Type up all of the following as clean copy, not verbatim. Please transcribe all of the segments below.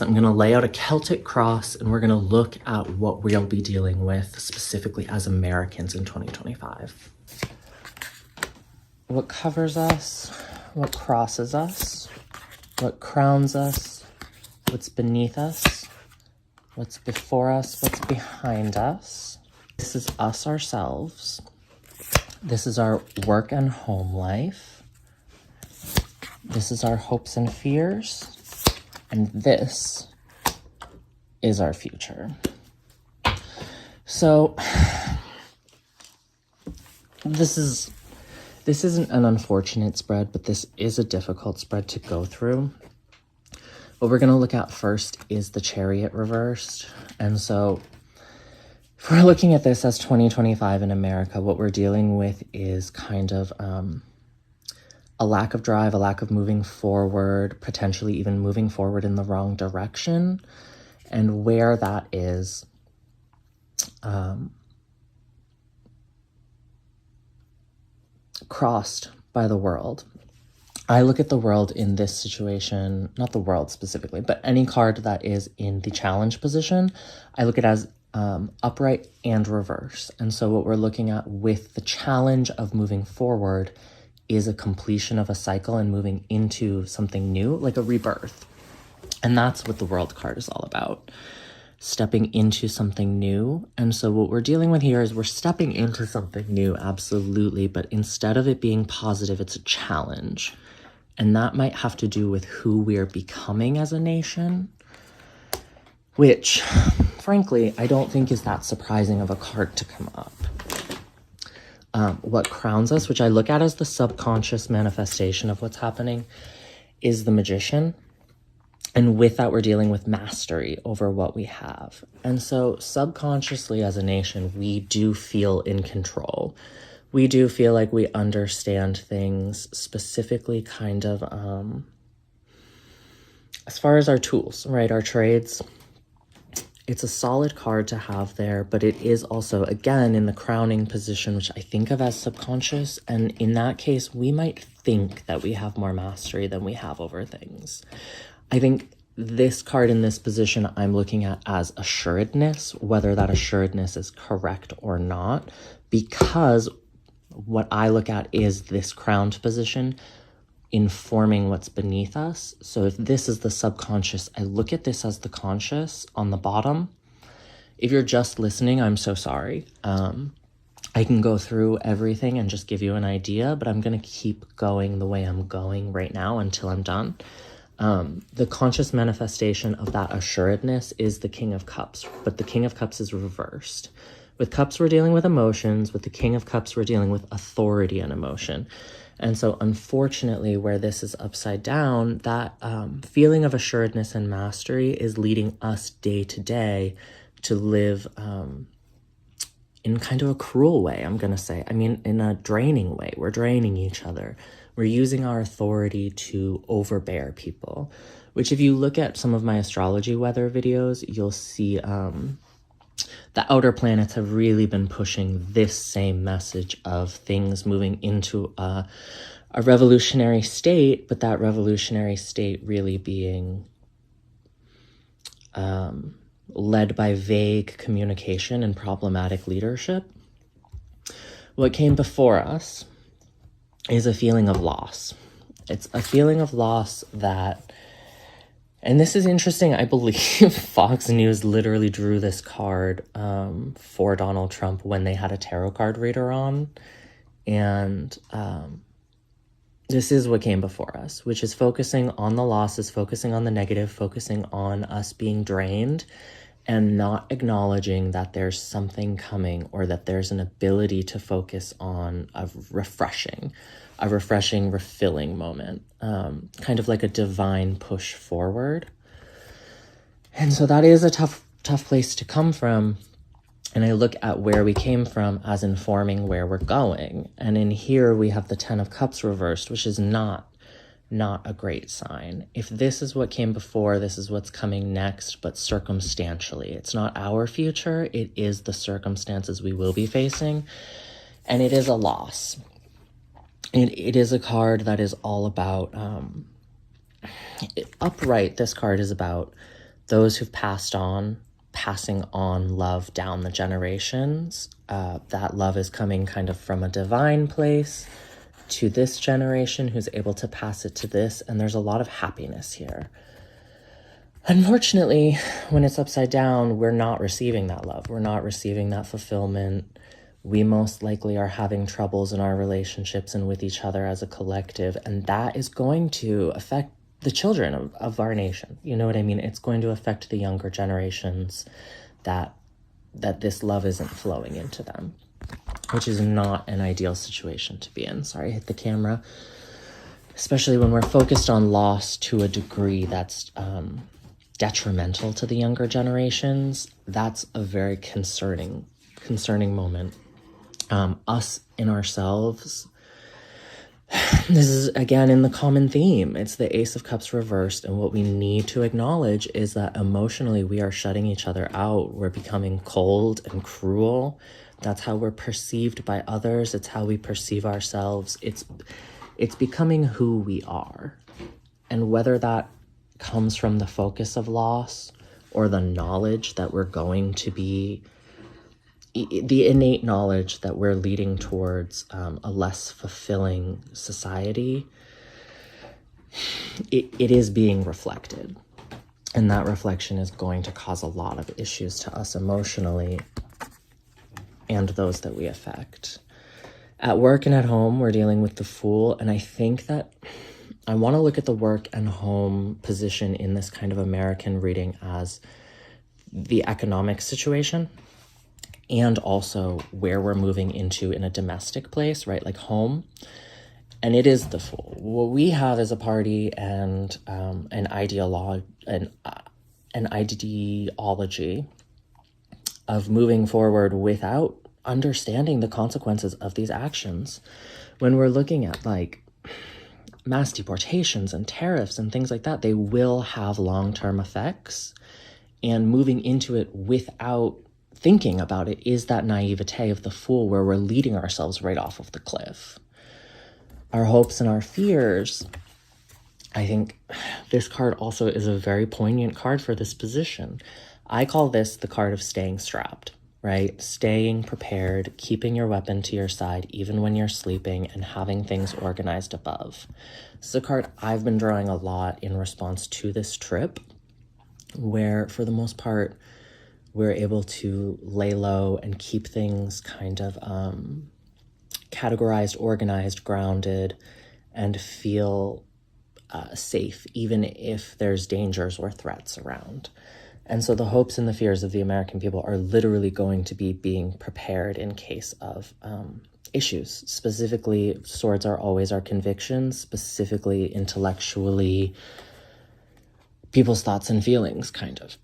I'm going to lay out a Celtic cross and we're going to look at what we'll be dealing with specifically as Americans in 2025. What covers us, what crosses us, what crowns us, what's beneath us, what's before us, what's behind us. This is us ourselves. This is our work and home life. This is our hopes and fears. And this is our future. So this isn't an unfortunate spread, but this is a difficult spread to go through. What we're going to look at first is the Chariot reversed. And so if we're looking at this as 2025 in America, what we're dealing with is kind of a lack of drive, a lack of moving forward, potentially even moving forward in the wrong direction, and where that is crossed by the world. I look at the world in this situation, not the world specifically, but any card that is in the challenge position, I look at it as upright and reverse. And so what we're looking at with the challenge of moving forward is a completion of a cycle and moving into something new, like a rebirth. And that's what the World card is all about, stepping into something new. And so what we're dealing with here is we're stepping into something new, absolutely, but instead of it being positive, it's a challenge. And that might have to do with who we're becoming as a nation, which, frankly, I don't think is that surprising of a card to come up. What crowns us, which I look at as the subconscious manifestation of what's happening, is the Magician. And with that, we're dealing with mastery over what we have. And so subconsciously as a nation, we do feel in control. We do feel like we understand things, specifically kind of as far as our tools, right? Our trades. It's a solid card to have there, but it is also, again, in the crowning position, which I think of as subconscious. And in that case, we might think that we have more mastery than we have over things. I think this card in this position, I'm looking at as assuredness, whether that assuredness is correct or not, because what I look at is this crowned position informing what's beneath us. So if this is the subconscious, I look at this as the conscious on the bottom. If you're just listening, I'm so sorry. I can go through everything and just give you an idea, but I'm going to keep going the way I'm going right now until I'm done. The conscious manifestation of that assuredness is the King of Cups, but the King of Cups is reversed. With Cups, we're dealing with emotions. With the King of Cups, we're dealing with authority and emotion. And so unfortunately, where this is upside down, that feeling of assuredness and mastery is leading us day to day to live in kind of a cruel way, I'm going to say. I mean, in a draining way. We're draining each other. We're using our authority to overbear people, which if you look at some of my astrology weather videos, you'll see the outer planets have really been pushing this same message of things moving into a revolutionary state, but that revolutionary state really being led by vague communication and problematic leadership. What came before us is a feeling of loss. It's a feeling of loss that, and this is interesting, I believe Fox News literally drew this card for Donald Trump when they had a tarot card reader on. And this is what came before us, which is focusing on the losses, focusing on the negative, focusing on us being drained, and not acknowledging that there's something coming or that there's an ability to focus on a refreshing, refilling moment, kind of like a divine push forward. And so that is a tough place to come from. And I look at where we came from as informing where we're going. And in here we have the 10 of Cups reversed, which is not a great sign. If this is what came before, this is what's coming next, but circumstantially. It's not our future, it is the circumstances we will be facing. And it is a loss. It is a card that is all about, upright, this card is about those who've passed on, passing on love down the generations. That love is coming kind of from a divine place to this generation who's able to pass it to this, and there's a lot of happiness here. Unfortunately, when it's upside down, we're not receiving that love. We're not receiving that fulfillment. We most likely are having troubles in our relationships and with each other as a collective, and that is going to affect the children of our nation. You know what I mean? It's going to affect the younger generations that this love isn't flowing into them, which is not an ideal situation to be in. Sorry, I hit the camera. Especially when we're focused on loss to a degree that's detrimental to the younger generations. That's a very concerning moment. Us in ourselves, this is again in the common theme. It's the Ace of Cups reversed, and what we need to acknowledge is that emotionally we are shutting each other out. We're becoming cold and cruel. That's how we're perceived by others. It's how we perceive ourselves. It's becoming who we are. And whether that comes from the focus of loss or the knowledge that we're going to be, the innate knowledge that we're leading towards a less fulfilling society, it is being reflected. And that reflection is going to cause a lot of issues to us emotionally and those that we affect. At work and at home, we're dealing with the Fool, and I think that I want to look at the work and home position in this kind of American reading as the economic situation and also where we're moving into in a domestic place, right? Like home. And it is the Fool. What we have is a party and an ideology of moving forward without understanding the consequences of these actions. When we're looking at like mass deportations and tariffs and things like that, they will have long-term effects, and moving into it without thinking about it is that naivete of the Fool, where we're leading ourselves right off of the cliff. Our hopes and our fears. I think this card also is a very poignant card for this position. I call this the card of staying strapped, right? Staying prepared, keeping your weapon to your side even when you're sleeping, and having things organized above. This is a card I've been drawing a lot in response to this trip, where for the most part, we're able to lay low and keep things kind of categorized, organized, grounded, and feel safe, even if there's dangers or threats around. And so the hopes and the fears of the American people are literally going to be being prepared in case of issues. Specifically, swords are always our convictions, specifically intellectually, people's thoughts and feelings, kind of.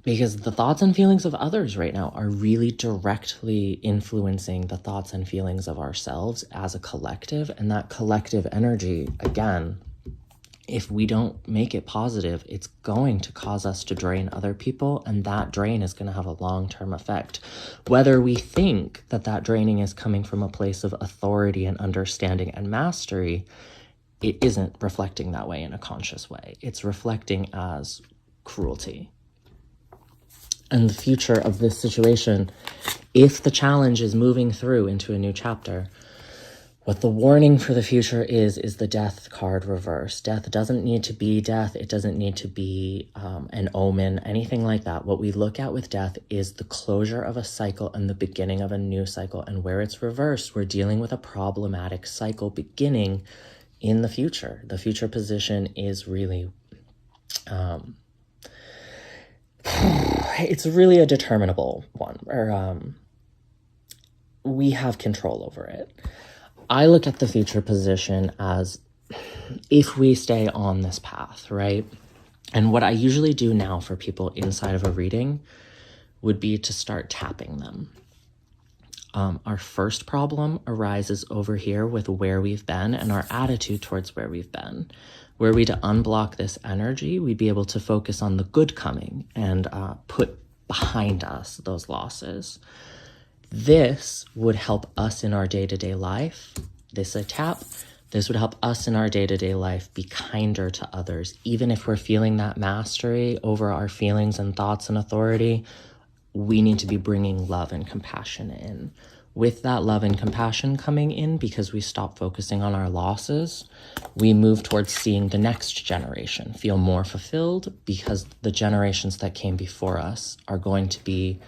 Because the thoughts and feelings of others right now are really directly influencing the thoughts and feelings of ourselves as a collective. And that collective energy, again, if we don't make it positive, it's going to cause us to drain other people, and that drain is going to have a long-term effect. Whether we think that that draining is coming from a place of authority and understanding and mastery, it isn't reflecting that way in a conscious way. It's reflecting as cruelty. And the future of this situation, if the challenge is moving through into a new chapter, what the warning for the future is the Death card reverse. Death doesn't need to be death. It doesn't need to be an omen, anything like that. What we look at with death is the closure of a cycle and the beginning of a new cycle. And where it's reversed, we're dealing with a problematic cycle beginning in the future. The future position is really, it's really a determinable one, or we have control over it. I look at the future position as if we stay on this path, right? And what I usually do now for people inside of a reading would be to start tapping them. Our first problem arises over here with where we've been and our attitude towards where we've been. Were we to unblock this energy, we'd be able to focus on the good coming and put behind us those losses. This would help us in our day-to-day life. This is a tap. This would help us in our day-to-day life be kinder to others. Even if we're feeling that mastery over our feelings and thoughts and authority, we need to be bringing love and compassion in. With that love and compassion coming in, because we stop focusing on our losses, we move towards seeing the next generation feel more fulfilled, because the generations that came before us are going to be,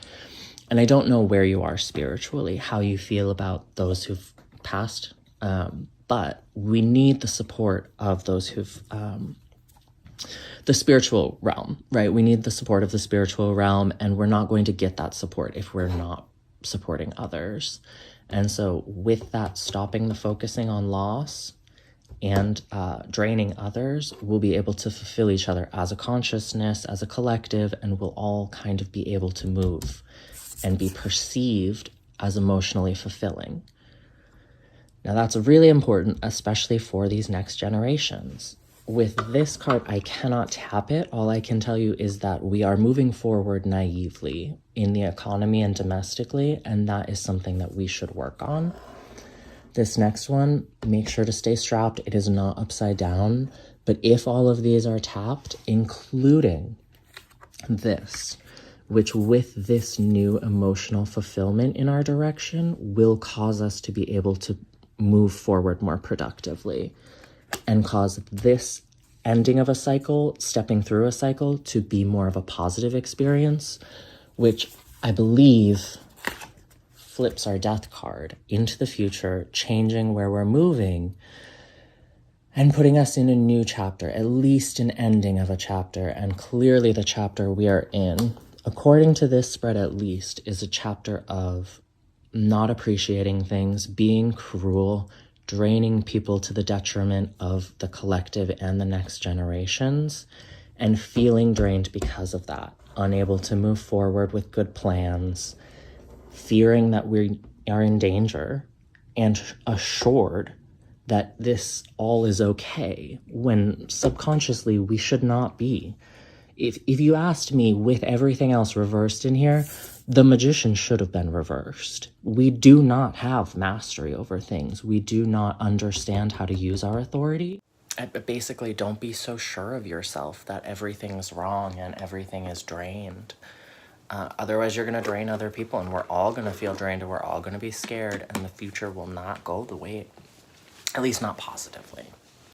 and I don't know where you are spiritually, how you feel about those who've passed, but we need the support of those who've, the spiritual realm, right? We need the support of the spiritual realm, and we're not going to get that support if we're not supporting others. And so with that, stopping the focusing on loss and draining others, we'll be able to fulfill each other as a consciousness, as a collective, and we'll all kind of be able to move and be perceived as emotionally fulfilling. Now that's really important, especially for these next generations. With this card, I cannot tap it. All I can tell you is that we are moving forward naively in the economy and domestically, and that is something that we should work on. This next one, make sure to stay strapped. It is not upside down, but if all of these are tapped, including this, which with this new emotional fulfillment in our direction will cause us to be able to move forward more productively and cause this ending of a cycle, stepping through a cycle, to be more of a positive experience, which I believe flips our death card into the future, changing where we're moving and putting us in a new chapter, at least an ending of a chapter. And clearly the chapter we are in, according to this spread at least, is a chapter of not appreciating things, being cruel, draining people to the detriment of the collective and the next generations, and feeling drained because of that, unable to move forward with good plans, fearing that we are in danger, and assured that this all is okay, when subconsciously we should not be. If you asked me, with everything else reversed in here, the magician should have been reversed. We do not have mastery over things. We do not understand how to use our authority. But basically, don't be so sure of yourself that everything's wrong and everything is drained. Otherwise, you're going to drain other people, and we're all going to feel drained, and we're all going to be scared, and the future will not go the way, at least not positively.